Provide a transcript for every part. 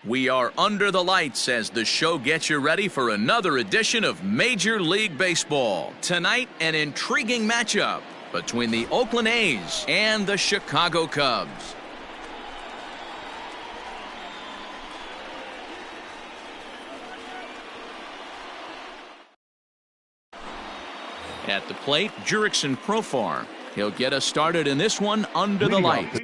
We are under the lights as the show gets you ready for another edition of Major League Baseball. Tonight, an intriguing matchup between the Oakland A's and the Chicago Cubs. At the plate, Jurickson Profar. He'll get us started in this one under the lights.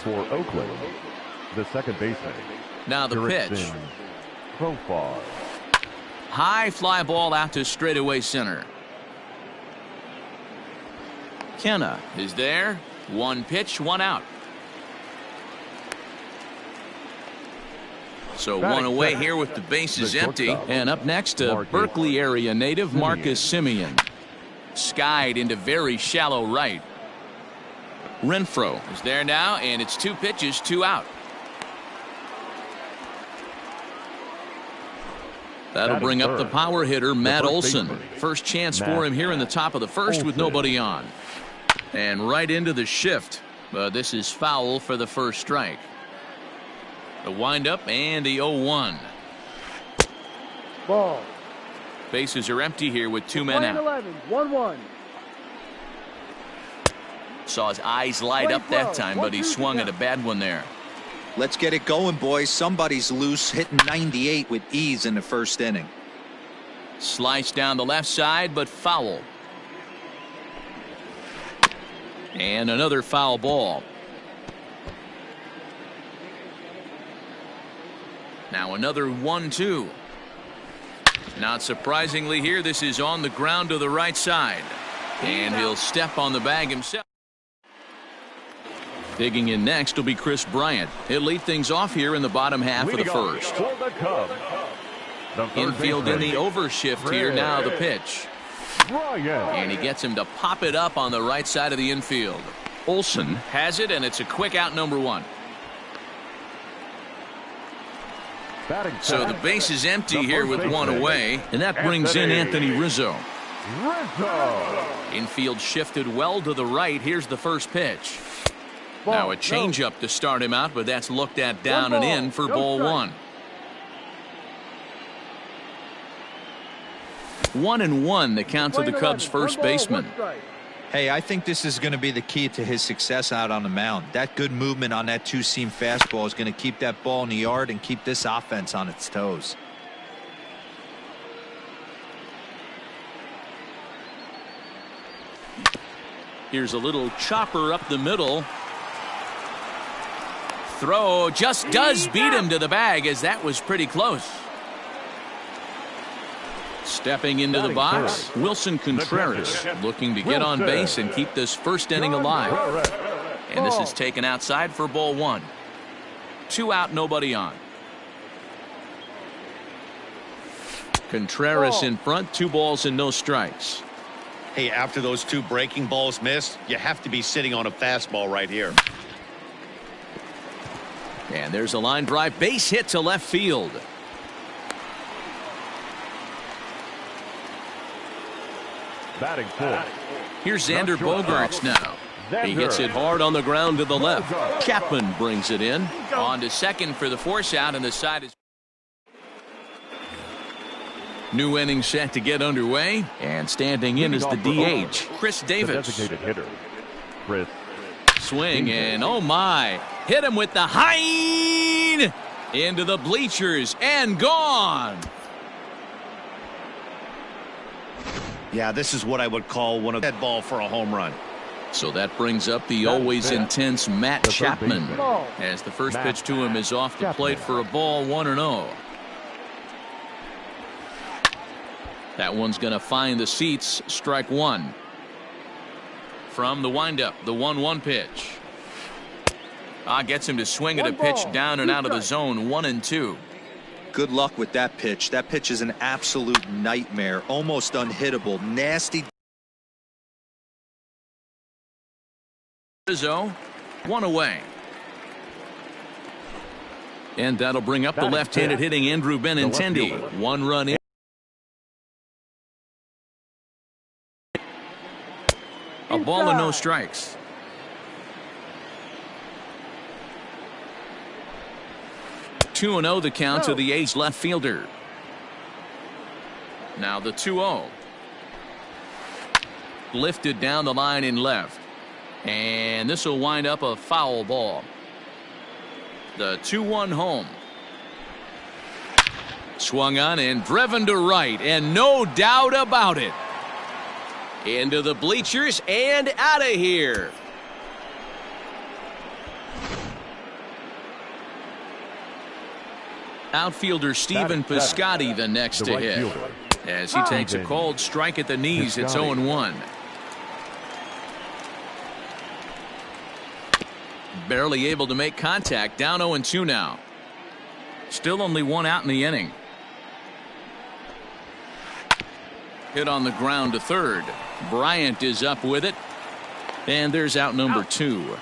For Oakland, the second baseman. Now the pitch. Profar. High fly ball out to straightaway center. Kenna is there. One pitch, one out. So one away here with the bases empty. And up next, a Berkeley area native, Marcus Semien. Skied into very shallow right. Renfroe is there now, and it's two pitches, two out. That'll bring up the power hitter, Matt Olson. First chance for him here in the top of the first with nobody on. And right into the shift. But this is foul for the first strike. The windup and the 0-1. Ball. Bases are empty here with two men out. 1-1. Saw his eyes light up that time, but he swung at a bad one there. Let's get it going, boys. Somebody's loose, hitting 98 with ease in the first inning. Slice down the left side, but foul. And another foul ball. Now another 1-2. Not surprisingly here, this is on the ground to the right side. And he'll step on the bag himself. Digging in next will be Chris Bryant. He'll lead things off here in the bottom half of the first. Infield in the overshift here. Now the pitch. And he gets him to pop it up on the right side of the infield. Olson has it, and it's a quick out, number one. So the base is empty here with one away, and that brings in Anthony Rizzo. Infield shifted well to the right. Here's the first pitch. Now a changeup to start him out, but that's looked at down and in for ball one. 1-1 the count to the Cubs first baseman. Hey, I think this is going to be the key to his success out on the mound. That good movement on that two-seam fastball is going to keep that ball in the yard and keep this offense on its toes. Here's a little chopper up the middle. Throw just does beat him to the bag, as that was pretty close. Stepping into the box, Wilson Contreras looking to get on base and keep this first inning alive. And this is taken outside for ball one. Two out, nobody on. Contreras in front, 2 balls and no strikes. Hey, after those two breaking balls missed, you have to be sitting on a fastball right here. And there's a line drive, base hit to left field. Batting fourth. Here's Xander Bogaerts now. He hits it hard on the ground to the left. Chapman brings it in. On to second for the force out, and the side is. New inning set to get underway, and standing in is the DH, Chris Davis. Designated hitter, Chris. Swing, and oh my, hit him with the high into the bleachers and gone. Yeah, this is what I would call one of that ball for a home run. So that brings up the always intense Matt Chapman, as the first pitch to him is off the plate for a ball, 1-0. That one's going to find the seats. Strike one. From the windup, the 1-1 pitch. Gets him to swing at a pitch down and out of the zone. 1-2. Good luck with that pitch. That pitch is an absolute nightmare. Almost unhittable. Nasty. Rizzo, one away. And that'll bring up the left-handed hitting Andrew Benintendi. 1 run in. A ball and no strikes. Two 2-0 the count to the A's left fielder. Now the 2-0. Lifted down the line in left. And this will wind up a foul ball. The 2-1 home. Swung on and driven to right, and no doubt about it. Into the bleachers and out of here. Outfielder Stephen Piscotty the next to hit. As he takes a cold strike at the knees, it's 0-1. Barely able to make contact. Down 0-2 now. Still only one out in the inning. Hit on the ground to third. Bryant is up with it. And there's out number 2.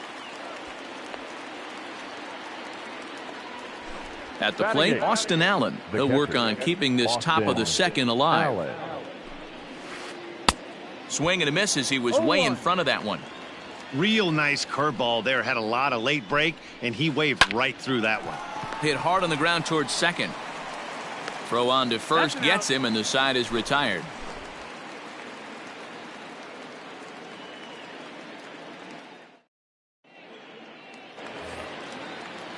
At the plate, Austin Allen. He'll work on keeping this top of the second alive. Swing and a miss as he was way in front of that one. Real nice curveball there. Had a lot of late break, and he waved right through that one. Hit hard on the ground towards second. Throw on to first gets him, and the side is retired.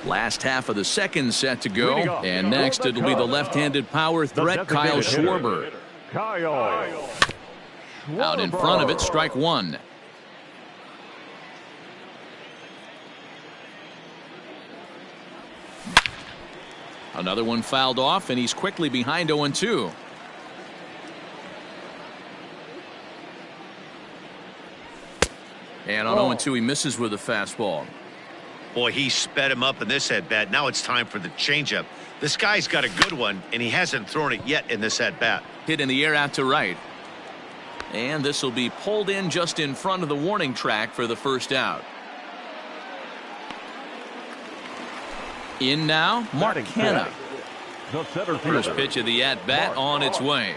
Last half of the second set to go, and next it'll be the left-handed power threat Kyle Schwarber. Out in front of it, strike one. Another one fouled off, and he's quickly behind 0-2. And on 0-2 he misses with a fastball. Boy, he sped him up in this at-bat. Now it's time for the changeup. This guy's got a good one, and he hasn't thrown it yet in this at-bat. Hit in the air out to right. And this will be pulled in just in front of the warning track for the first out. In now, Mark Hanna. First pitch of the at-bat on its way.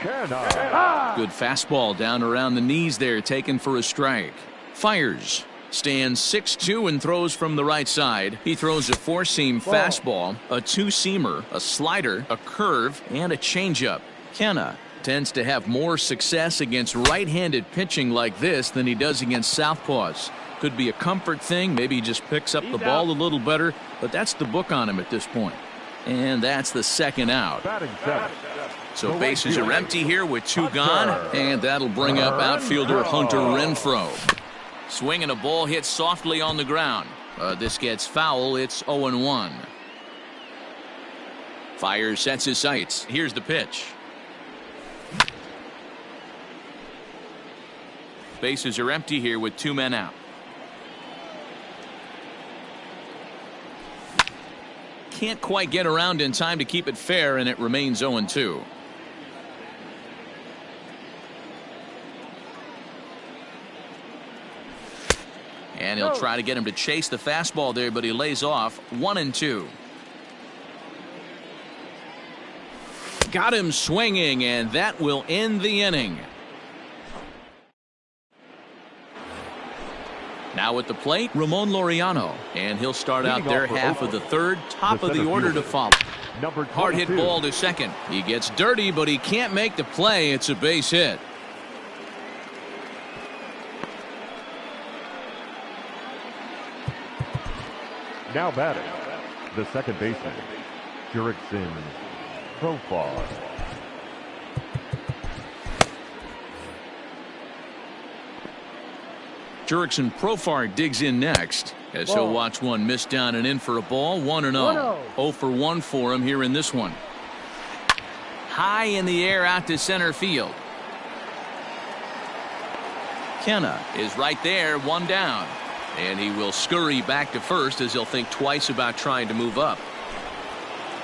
Good fastball down around the knees there, taken for a strike. Fires. Stands 6-2 and throws from the right side. He throws a four-seam fastball, a two-seamer, a slider, a curve, and a changeup. Kenna tends to have more success against right-handed pitching like this than he does against southpaws. Could be a comfort thing. Maybe he just picks up the ball a little better, but that's the book on him at this point. And that's the second out. So bases are empty here with two gone, and that'll bring up outfielder Hunter Renfroe. Swinging a ball hit softly on the ground. This gets foul. It's 0-1. Fire sets his sights. Here's the pitch. Bases are empty here with two men out. Can't quite get around in time to keep it fair, and it remains 0-2. And he'll try to get him to chase the fastball there, but he lays off. 1-2. Got him swinging, and that will end the inning. Now at the plate, Ramon Laureano, and he'll start out their half of the third. Top of the order to follow. Hard hit ball to second. He gets dirty, but he can't make the play. It's a base hit. Now batting, the second baseman, Jurickson Profar. Jurickson Profar digs in next as he'll watch one miss down and in for a ball. 1-0. 0 for 1 for him here in this one. high in the air out to center field. Kenna is right there, one down. And he will scurry back to first as he'll think twice about trying to move up.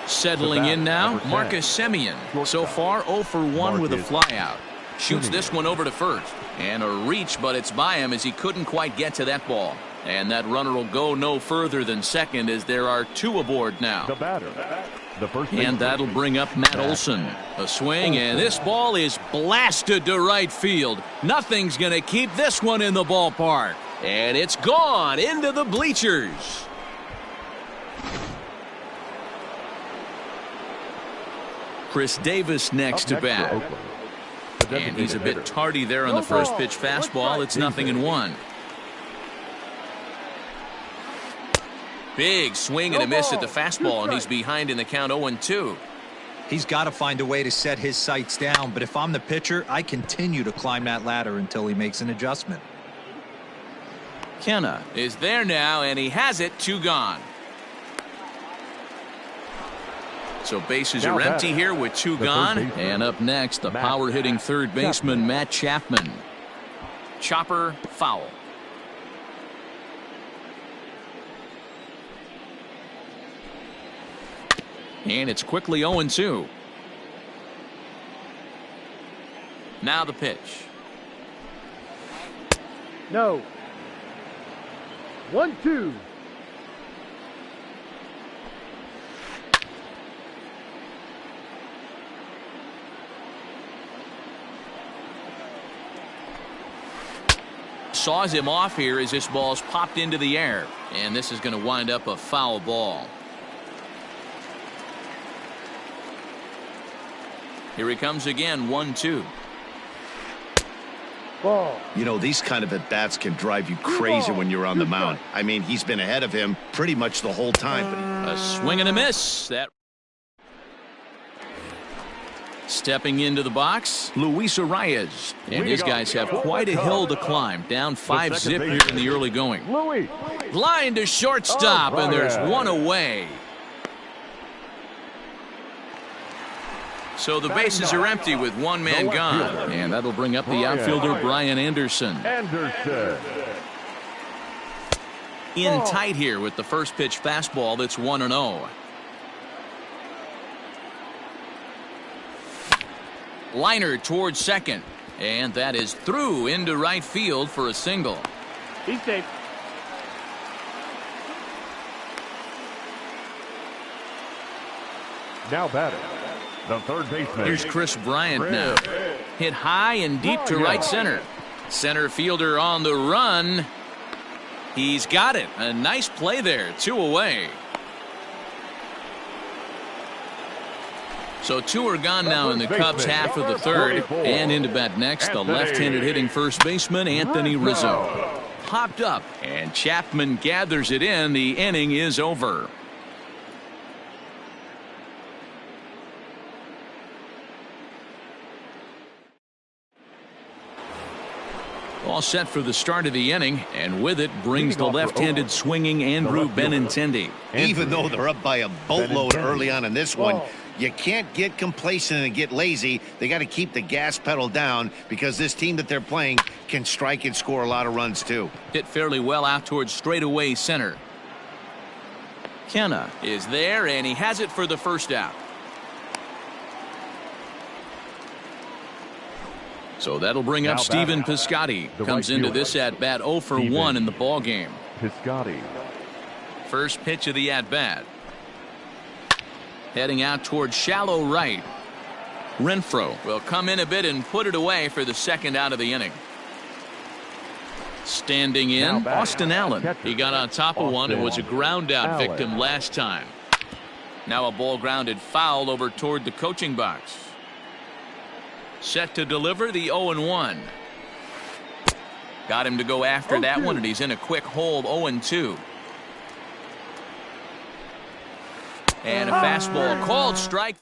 Settling in now, Marcus Semien. So far, 0 for 1 with a flyout. Shoots this one over to first. And a reach, but it's by him as he couldn't quite get to that ball. And that runner will go no further than second as there are 2 aboard now. The batter. The first and that'll bring up Matt Olson. A swing, and this ball is blasted to right field. Nothing's going to keep this one in the ballpark. And it's gone into the bleachers. Chris Davis next to bat. And he's a bit tardy there on the first pitch fastball. It's 0-1. Big swing and a miss at the fastball, and he's behind in the count 0-2. He's got to find a way to set his sights down, but if I'm the pitcher, I continue to climb that ladder until he makes an adjustment. Kenna is there now, and he has it, 2 gone. So bases are empty here with 2 gone. And up next, the power-hitting third baseman, Matt Chapman. Chopper foul. And it's quickly 0-2. Now the pitch. No. 1-2. Saws him off here as this ball's popped into the air. And this is going to wind up a foul ball. Here he comes again, 1-2. Ball. You know, these kind of at-bats can drive you crazy when you're on the mound. I mean, he's been ahead of him pretty much the whole time. But a swing and a miss. That stepping into the box, Luis Arias. And his guys have quite a hill to climb. Down 5-zip here in the early going. Line to shortstop, and there's one away. So the bases are empty with 1 man gone. And that'll bring up the outfielder, Brian Anderson. In tight here with the first pitch fastball that's 1-0. Liner towards second. And that is through into right field for a single. He's safe. Now batting. The third baseman. Here's Chris Bryant now. Hit high and deep to right center. Center fielder on the run. He's got it. A nice play there. 2 away. So 2 are gone now in the Cubs' half of the third. And into bat next, the left-handed hitting first baseman, Anthony Rizzo. Popped up, and Chapman gathers it in. The inning is over. All set for the start of the inning, and with it brings the left-handed swinging Andrew Benintendi. even though they're up by a boatload early on in this one, you can't get complacent and get lazy. They got to keep the gas pedal down because this team that they're playing can strike and score a lot of runs too. Hit fairly well out towards straightaway center. Kenna is there, and he has it for the first out. So that'll bring up Stephen Piscotty. Comes into this at-bat 0 for 1 in the ballgame. Piscotty. First pitch of the at-bat. Heading out towards shallow right. Renfroe will come in a bit and put it away for the second out of the inning. Standing in, Austin Allen. He got on top of one and was a ground-out victim last time. Now a ball grounded foul over toward the coaching box. Set to deliver the 0-1. Got him to go after that one, and he's in a quick hold, 0-2. And a fastball called strike.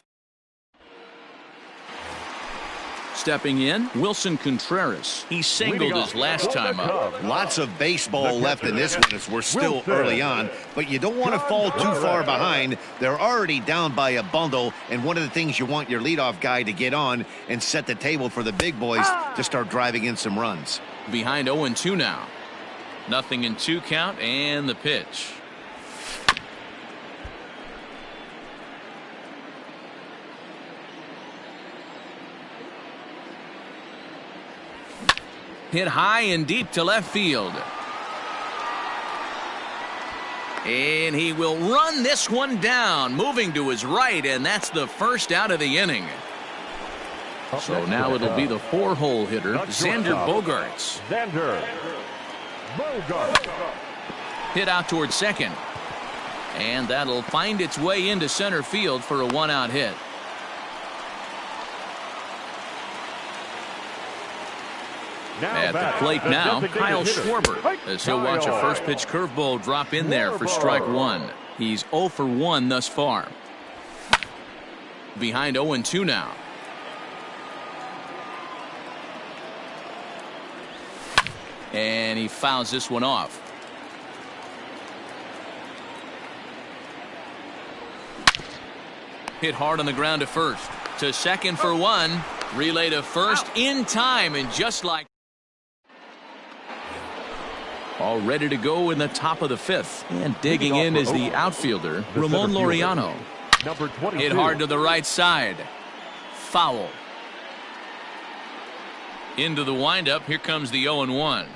Stepping in, Wilson Contreras. He singled his last time up. Lots of baseball left in this one as we're still early on, but you don't want to fall too far behind. They're already down by a bundle, and one of the things you want your leadoff guy to get on and set the table for the big boys to start driving in some runs. Behind 0-2 now. 0-2 count and the pitch. Hit high and deep to left field. And he will run this one down, moving to his right, and that's the first out of the inning. So now it'll be the 4-hole hitter, Xander Bogaerts. Hit out towards second. And that'll find its way into center field for a 1-out hit. At the plate now, Kyle Schwarber, as he'll watch a first pitch curveball drop in there for strike 1. He's 0 for 1 thus far. Behind 0-2 now. And he fouls this one off. Hit hard on the ground to first. To second for 1. Relay to first in time, and just like all ready to go in the top of the 5th. And digging in is the outfielder, Ramon Laureano. Hit hard to the right side. Foul. Into the windup. Here comes the 0-1.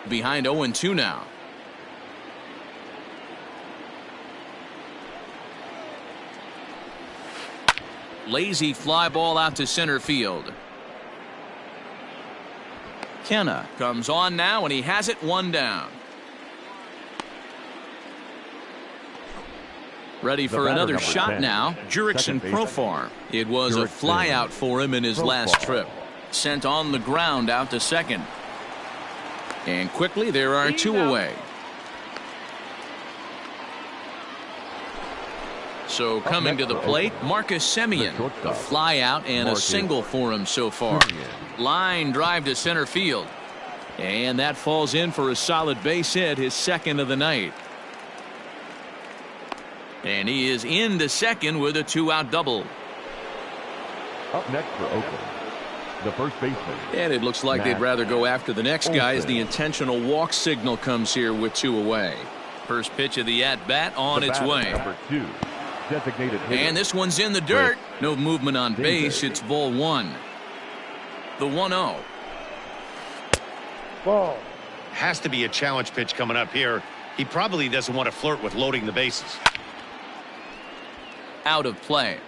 Behind 0-2 now. Lazy fly ball out to center field. Kenna comes on now, and he has it 1 down. Ready for another shot now. Jurickson Profar. It was a fly out for him in his last trip. Sent on the ground out to second. And quickly there are 2 away. So coming to the plate, Marcus Semien. A fly out and a single for him so far. Line drive to center field. And that falls in for a solid base hit, his second of the night. And he is into second with a 2-out double. Up next for Oakland, the first baseman. And it looks like they'd rather go after the next guy as the intentional walk signal comes here with 2 away. First pitch of the at-bat on its way. Number 2. And this one's in the dirt. No movement on base. It's ball 1. The 1-0. Ball. Has to be a challenge pitch coming up here. He probably doesn't want to flirt with loading the bases. Out of play.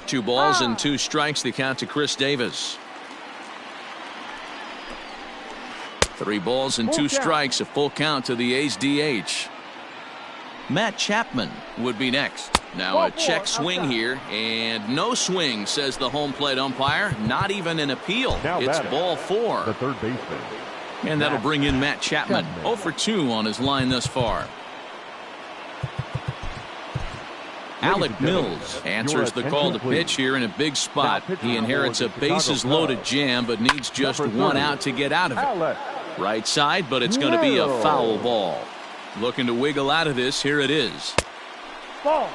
2 balls and 2 strikes. The count to Chris Davis. 3 balls and 2 strikes, a full count to the A's DH. Matt Chapman would be next. Now a check swing here, and no swing, says the home plate umpire. Not even an appeal. It's ball 4. The third baseman. And that'll bring in Matt Chapman. 0 for 2 on his line thus far. Alec Mills answers the call to pitch here in a big spot. He inherits a bases-loaded jam, but needs just 1 out to get out of it. Right side, but it's going to be a foul ball. Looking to wiggle out of this. Here it is. Ball.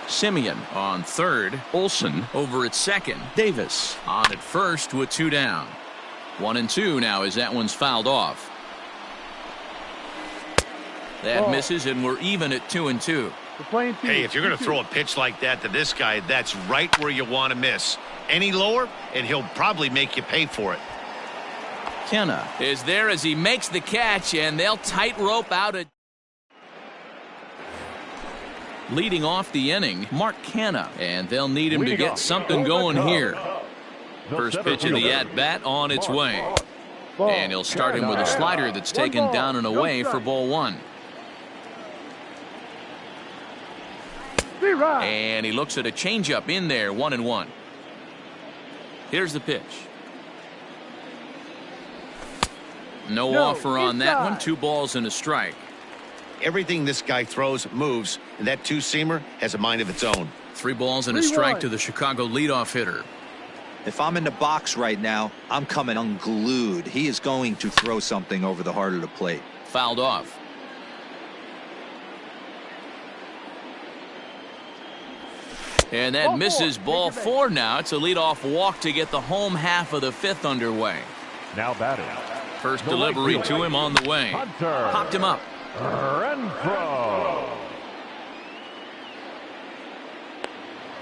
Semien on third. Olsen over at second. Davis on at first with 2 down. 1-2 now as that one's fouled off. That misses, and we're even at 2-2. Hey, if you're going to throw a pitch like that to this guy, that's right where you want to miss. Any lower, and he'll probably make you pay for it. Kenna is there as he makes the catch, and they'll tightrope out a. Leading off the inning, Mark Canha, and they'll need him to get something going here. First pitch of the at-bat on its way. And he'll start him with a slider that's taken down and away for ball 1. And he looks at a changeup in there, 1-1. Here's the pitch. No offer on that one. 2 balls and a strike. Everything this guy throws moves, and that two-seamer has a mind of its own. 3 balls and a strike to the Chicago leadoff hitter. If I'm in the box right now, I'm coming unglued. He is going to throw something over the heart of the plate. Fouled off. And that misses ball 4 now. It's a leadoff walk to get the home half of the 5th underway. Now batting. First delivery to him on the way. Hunter. Popped him up. Renfroe.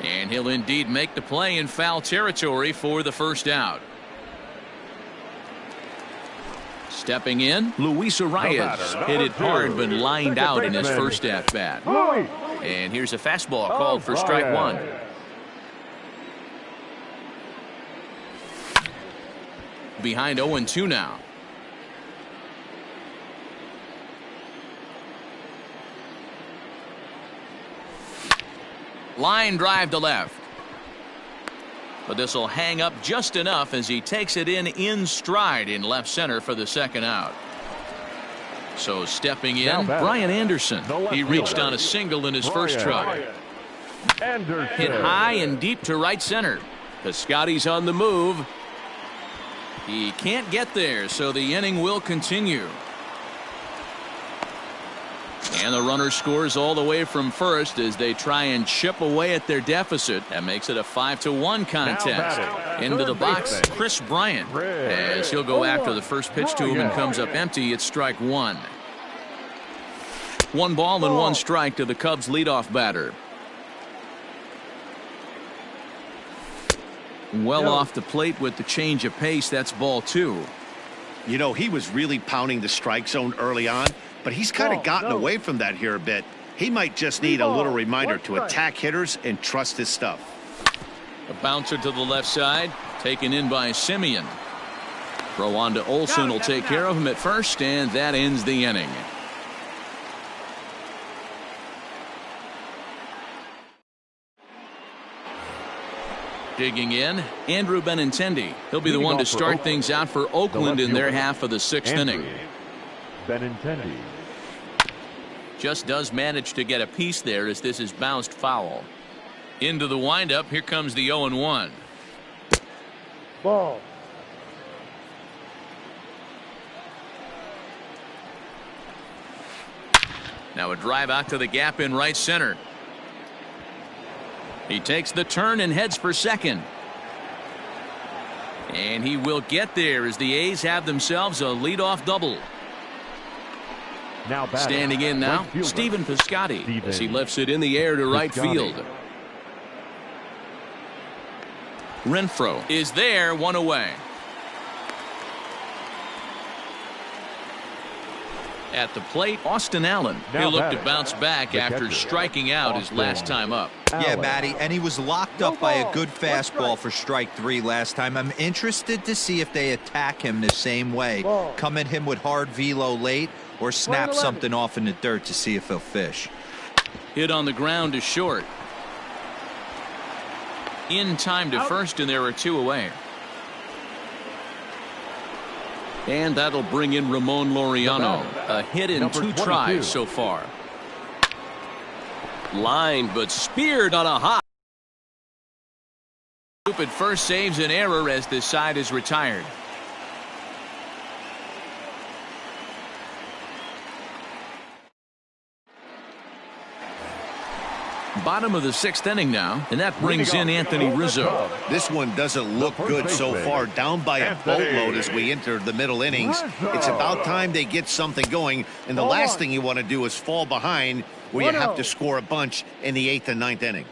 And he'll indeed make the play in foul territory for the first out. Stepping in, Luis Arias hit it hard but lined out in his first at bat. And here's a fastball called for strike 1. Behind 0-2 now. Line drive to left. But this will hang up just enough as he takes it in stride in left center for the second out. So stepping in, Brian Anderson. He reached on a single in his first try. Hit high and deep to right center. Piscotty's on the move. He can't get there, so the inning will continue. And the runner scores all the way from first as they try and chip away at their deficit. That makes it a 5-1 contest. Into the box, Chris Bryant, as he'll go after the first pitch to him and comes up empty. It's strike 1. 1 ball and 1 strike to the Cubs leadoff batter. Well off the plate with the change of pace. That's ball 2. You know, he was really pounding the strike zone early on, but he's kind of gotten away from that here a bit. He might just need a little reminder to attack hitters and trust his stuff. A bouncer to the left side, taken in by Simeon. Throw on to Olsen will take care of him at first, and that ends the inning. Digging in, Andrew Benintendi. He'll be the one to start things out for Oakland in their half of the 6th inning. Benintendi. Just does manage to get a piece there as this is bounced foul. Into the windup. Here comes the 0-1. Ball. Now a drive out to the gap in right center. He takes the turn and heads for second. And he will get there as the A's have themselves a leadoff double. Now standing in now, Stephen Piscotty as he lifts it in the air to right field. Renfroe is there, 1 away. At the plate, Austin Allen. He'll look to bounce back after striking out his last time up. Yeah, Matty, and he was locked up by a good fastball for strike 3 last time. I'm interested to see if they attack him the same way. Come at him with hard velo late or snap something off in the dirt to see if he'll fish. Hit on the ground to short. In time to first, and there are 2 away. And that'll bring in Ramon Laureano. A hit in 2 tries so far. Lined but speared on a hop. Stupid first saves an error as this side is retired. Bottom of the 6th inning now, and that brings in Anthony Rizzo. This one doesn't look good so far, down by a boatload as we enter the middle innings. It's about time they get something going, and the last thing you want to do is fall behind where you have to score a bunch in the 8th and 9th inning.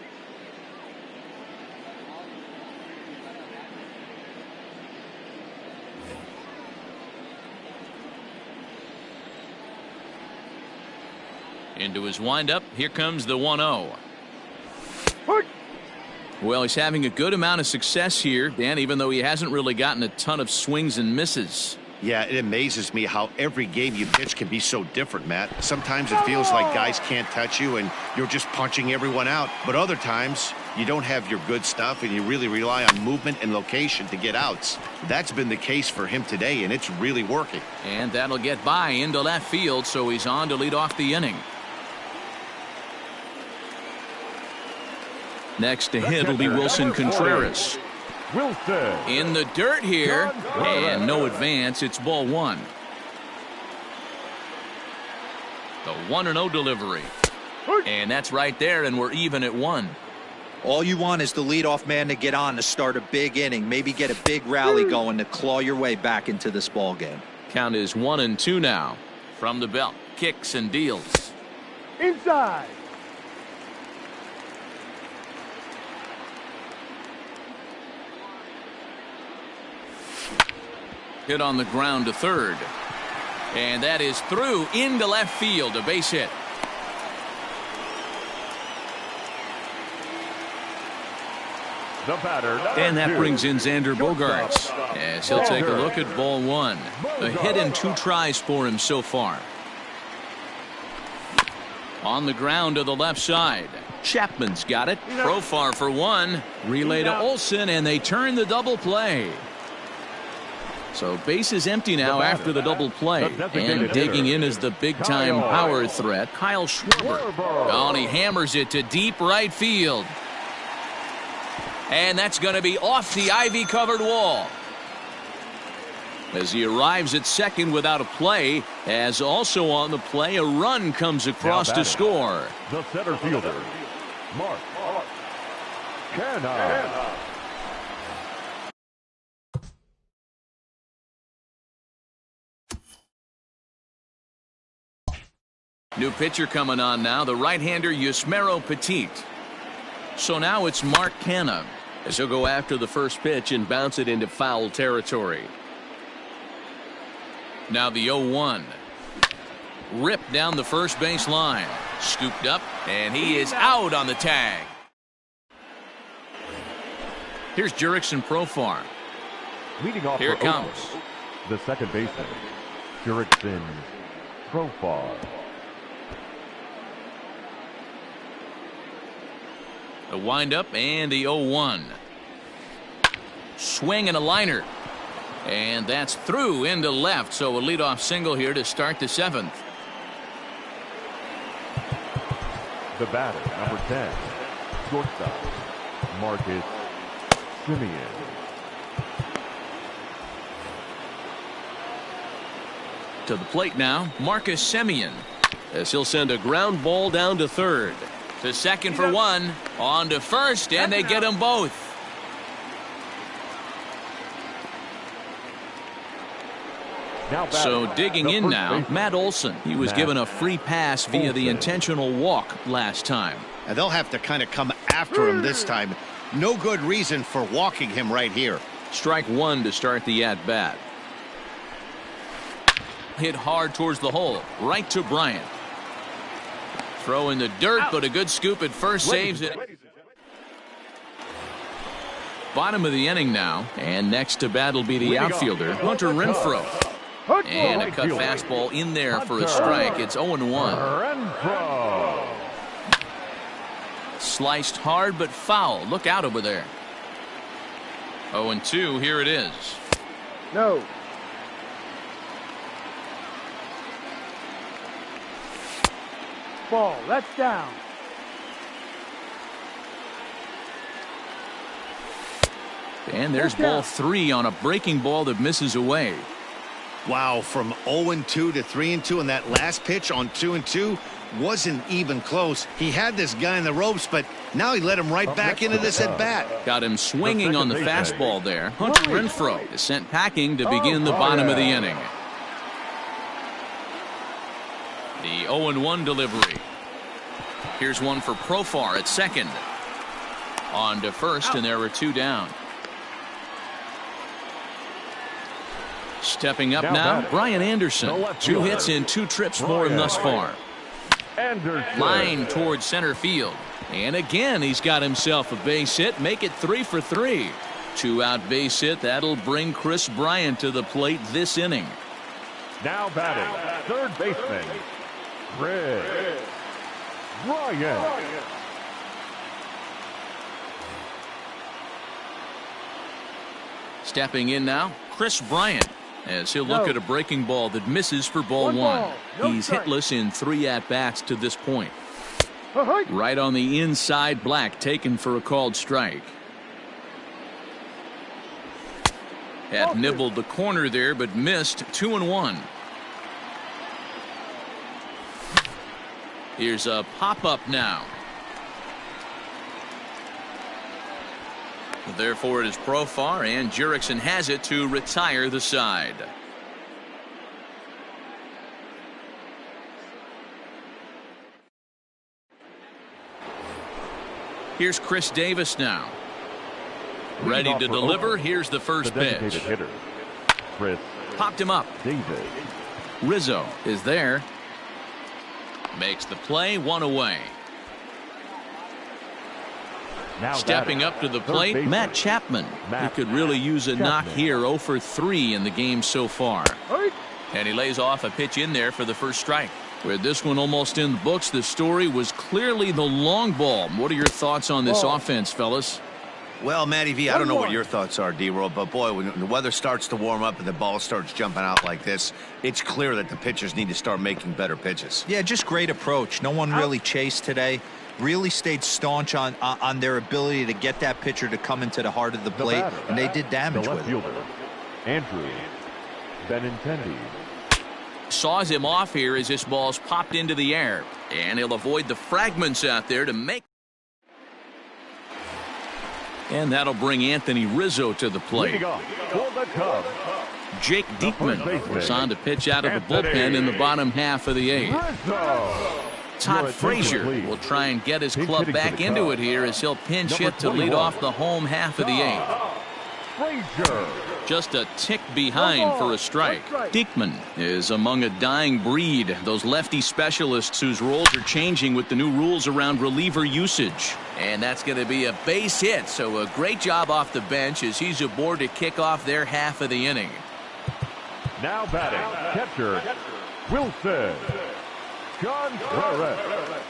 Into his windup, here comes the 1-0. Well, he's having a good amount of success here, Dan, even though he hasn't really gotten a ton of swings and misses. Yeah, it amazes me how every game you pitch can be so different, Matt. Sometimes it feels like guys can't touch you and you're just punching everyone out. But other times, you don't have your good stuff and you really rely on movement and location to get outs. That's been the case for him today, and it's really working. And that'll get by into left field, so he's on to lead off the inning. Next to hit will be Wilson Contreras. Wilson. In the dirt here, and no advance. It's ball one. The 1-0 delivery. And that's right there, and we're even at 1. All you want is the leadoff man to get on to start a big inning, maybe get a big rally going to claw your way back into this ball game. Count is 1-2 now. From the belt, kicks and deals. Inside. Hit on the ground to third. And that is through into left field, a base hit. The batter. And that brings in Xander Bogaerts as he'll take a look at ball one. A hit and 2 tries for him so far. On the ground to the left side. Chapman's got it. Profar for 1. Relay to Olsen, and they turn the double play. So base is empty now after the double play. And digging in is the big-time power threat, Kyle Schwarber. Oh, and he hammers it to deep right field. And that's going to be off the ivy-covered wall. As he arrives at second without a play, as also on the play, a run comes across to score. The center fielder, Mark Canha. New pitcher coming on now, the right-hander Yusmeiro Petit. So now it's Mark Canha as he'll go after the first pitch and bounce it into foul territory. Now the 0-1. Ripped down the first base line. Scooped up, and he is out on the tag. Here's Jurickson Profar. Leading off Here it for comes. Oakland, the second baseman, Jurickson Profar. The windup and the 0-1. Swing and a liner. And that's through into left, so a leadoff single here to start the 7th. The batter, number 10, shortstop, Marcus Semien. To the plate now, Marcus Semien, as he'll send a ground ball down to third. To second for 1, on to first, and they get them both. So digging in now, Matt Olson. He was given a free pass via the intentional walk last time. And they'll have to kind of come after him this time. No good reason for walking him right here. Strike 1 to start the at-bat. Hit hard towards the hole, right to Bryant. Throw in the dirt, but a good scoop at first saves it. Bottom of the inning now, and next to bat will be the outfielder, Hunter Renfroe. And a cut fastball in there for a strike. It's 0-1. Sliced hard but foul. Look out over there. 0-2. Here it is. No. Ball. That's down. And there's ball 3 on a breaking ball that misses away. Wow, from 0-2 to 3-2, and that last pitch on 2-2 wasn't even close. He had this guy in the ropes, but now he let him right back into this at bat. Got him swinging on the fastball there. Hunter Renfroe is sent packing to begin the bottom of the inning. The 0-1 delivery. Here's one for Profar at second. On to first, and there were 2 down. Stepping up now, Brian Anderson. 2 hits in 2 trips for him thus far. Line towards center field. And again, he's got himself a base hit. Make it 3 for 3. 2-out base hit. That'll bring Chris Bryant to the plate this inning. Now batting, third baseman, Chris Bryant. Stepping in now, Chris Bryant, as he'll look at a breaking ball that misses for ball one. He's hitless in 3 at-bats to this point. Right on the inside, Black taken for a called strike. Had nibbled the corner there, but missed. 2-1. Here's a pop-up now. Therefore, it is Profar, and Jurickson has it to retire the side. Here's Chris Davis now. Ready to deliver. Here's the first pitch. Hitter, Chris Popped him up. Davis. Rizzo is there. Makes the play, 1 away. Now Stepping up to the plate, Matt Chapman. He could really use a knock here. 0 for 3 in the game so far. And he lays off a pitch in there for the first strike. With this one almost in the books, the story was clearly the long ball. What are your thoughts on this offense, fellas? Well, Matty V, I don't know what your thoughts are, D-Roll, but boy, when the weather starts to warm up and the ball starts jumping out like this, it's clear that the pitchers need to start making better pitches. Yeah, just great approach. No one really chased today. Really stayed staunch on their ability to get that pitcher to come into the heart of the plate, and they did damage with it. Andrew Benintendi. Saws him off here as this ball's popped into the air. And he'll avoid the fragments out there to make. And that'll bring Anthony Rizzo to the plate. Jake Diekman was on to pitch out of the bullpen in the bottom half of the 8th. Todd Frazier will try and get his club back into it here as he'll pinch hit to lead off the home half of the 8th. Just a tick behind for a strike. Diekman is among a dying breed. Those lefty specialists whose roles are changing with the new rules around reliever usage. And that's going to be a base hit. So a great job off the bench as he's aboard to kick off their half of the inning. Now batting, catcher Wilson Contreras.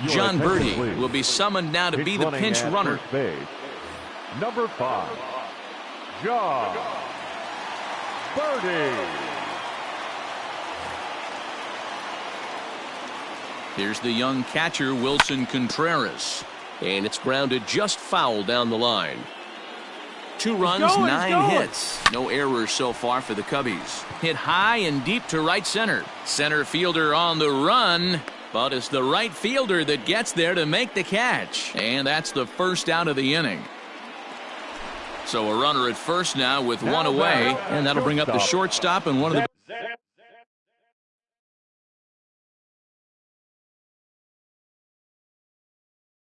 John Birdie will be summoned now to be the pinch runner. Number 5, John Birdie. Here's the young catcher, Wilson Contreras. And it's grounded just foul down the line. 2 runs, 9 hits. No errors so far for the Cubbies. Hit high and deep to right center. Center fielder on the run. But it's the right fielder that gets there to make the catch. And that's the first out of the inning. So a runner at first now with 1 away. And that'll bring up the shortstop and one of the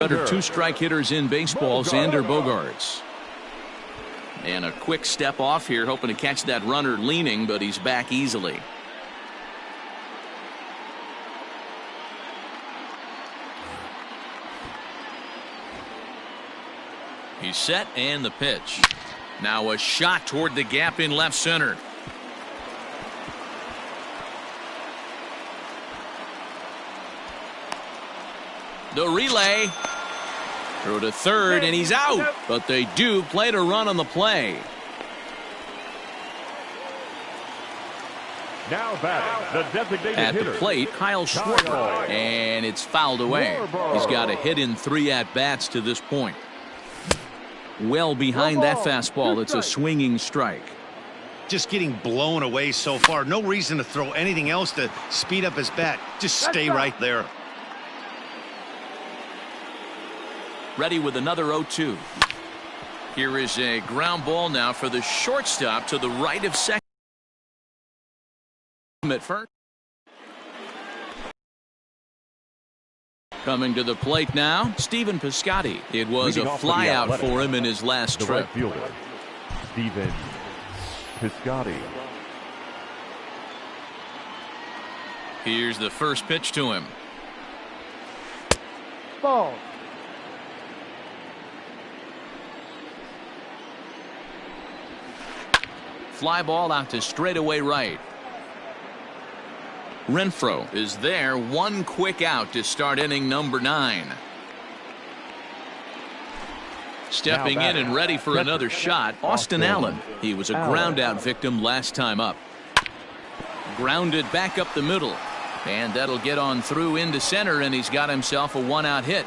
better 2-strike hitters in baseball, Xander Bogaerts. And a quick step off here, hoping to catch that runner leaning, but he's back easily. He's set, and the pitch. Now a shot toward the gap in left center. The relay through to third, and he's out. But they do play to run on the play. Now batting, the designated at hitter, the plate, Kyle Schwarber, and it's fouled away. He's got a hit in 3 at-bats to this point. Well behind that fastball, it's a swinging strike. Just getting blown away so far. No reason to throw anything else to speed up his bat. Just stay right there. Ready with another 0-2. Here is a ground ball now for the shortstop to the right of second. At first. Coming to the plate now, Stephen Piscotty. It was a flyout for him in his last trip. Right fielder, Stephen Piscotty. Here's the first pitch to him. Ball. Fly ball out to straightaway right. Renfroe is there, one quick out to start inning number 9. Stepping in and ready for another shot, Austin Allen. He was a ground out victim last time up. Grounded back up the middle. And that'll get on through into center, and he's got himself a 1-out hit.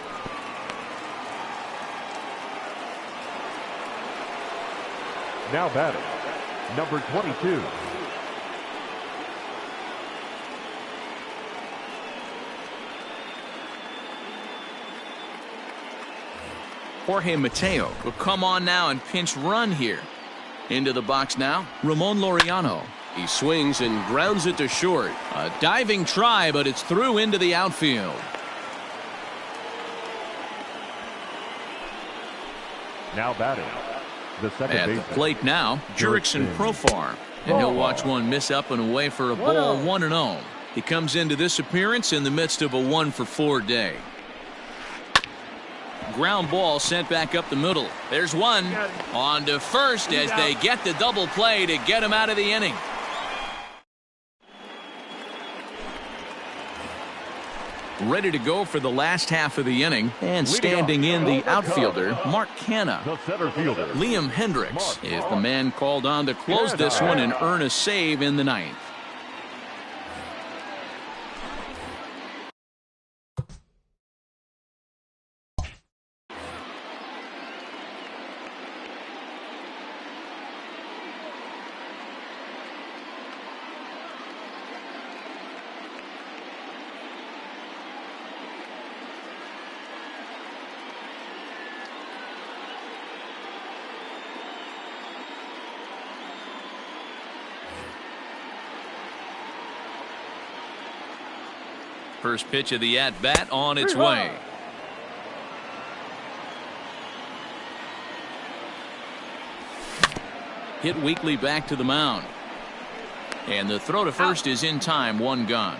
Now batting, number 22. Jorge Mateo will come on now and pinch run here. Into the box now, Ramon Laureano. He swings and grounds it to short. A diving try, but it's through into the outfield. Now batting, the second At the baseman. plate now, Jurickson Profar. And he'll watch one miss up and away for a ball, 1-0. He comes into this appearance in the midst of a 1-for-4 day. Ground ball sent back up the middle. There's one. On to first as they get the double play to get him out of the inning. Ready to go for the last half of the inning, and standing in the outfielder, Mark Canha. The center fielder, Liam Hendricks is the man called on to close this one and earn a save in the 9th. First pitch of the at-bat on its way. Hit weakly back to the mound. And the throw to first is in time, 1 gone.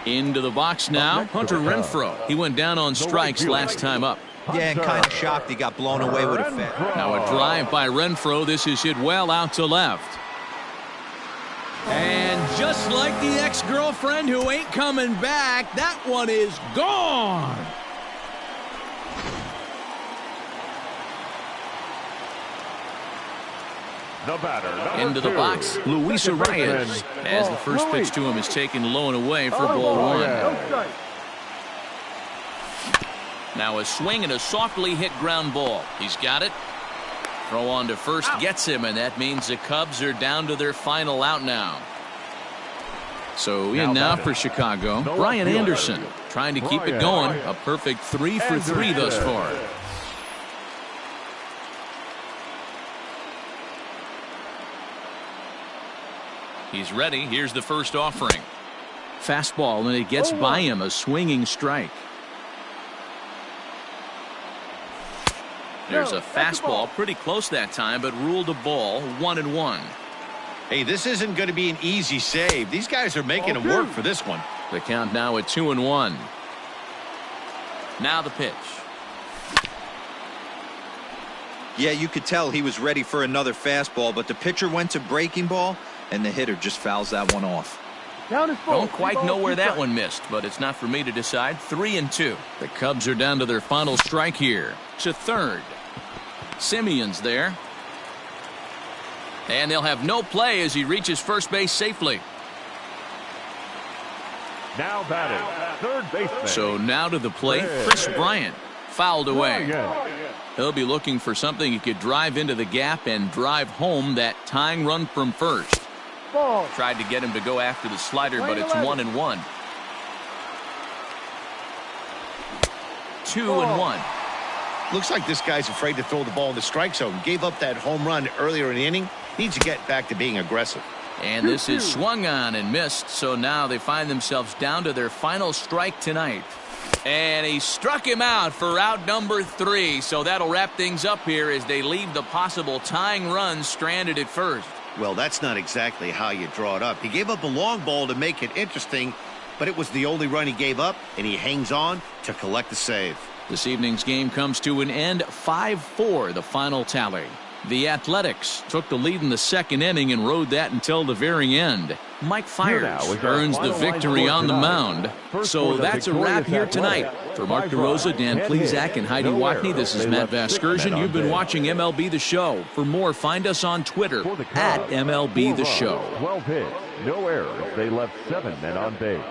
Into the box now, Hunter Renfroe. He went down on strikes last time up. Yeah, and kind of shocked he got blown away with a fat. Now a drive by Renfroe. This is hit well out to left. And just like the ex-girlfriend who ain't coming back, that one is gone. the batter, Into the box, Luis Arias, as the first pitch to him is taken low and away for ball 1. Now a swing and a softly hit ground ball. He's got it. Throw on to first gets him, and that means the Cubs are down to their final out now. So in now for Chicago, Brian Anderson trying to keep it going. A perfect 3 for 3 thus far. He's ready. Here's the first offering. Fastball, and it gets by him. A swinging strike. There's a fastball pretty close that time, but ruled a ball, 1-1. Hey, this isn't going to be an easy save. These guys are making it work for this one. The count now at 2-1. Now the pitch. Yeah, you could tell he was ready for another fastball, but the pitcher went to breaking ball, and the hitter just fouls that one off. Don't quite know where that one missed, but it's not for me to decide. 3-2. The Cubs are down to their final strike here. To third. Simeon's there. And they'll have no play as he reaches first base safely. Now batting, third baseman. So now to the plate, Chris Bryant. Fouled away. He'll be looking for something he could drive into the gap and drive home that tying run from first. Tried to get him to go after the slider, but it's 1-1. 2-1. Looks like this guy's afraid to throw the ball in the strike zone. Gave up that home run earlier in the inning. Needs to get back to being aggressive. And this is swung on and missed, so now they find themselves down to their final strike tonight. And he struck him out for out number 3, so that'll wrap things up here as they leave the possible tying run stranded at first. Well, that's not exactly how you draw it up. He gave up a long ball to make it interesting, but it was the only run he gave up, and he hangs on to collect the save. This evening's game comes to an end, 5-4, the final tally. The Athletics took the lead in the second inning and rode that until the very end. Mike Fiers earns the victory on the mound. So that's a wrap here tonight. For Mark DeRosa, Dan Plesac, and Heidi Watney, this is Matt Vasgersian. You've been watching MLB The Show. For more, find us on Twitter at MLB The Show. 12 hits, no errors. They left 7 men on base.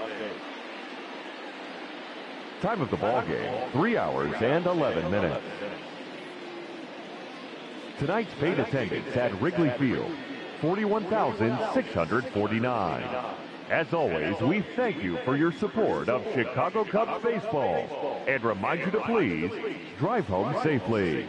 Time of the ball game, 3 hours and 11 minutes. Tonight's paid attendance at Wrigley Field, 41,649. As always, we thank you for your support of Chicago Cubs baseball and remind you to please drive home safely.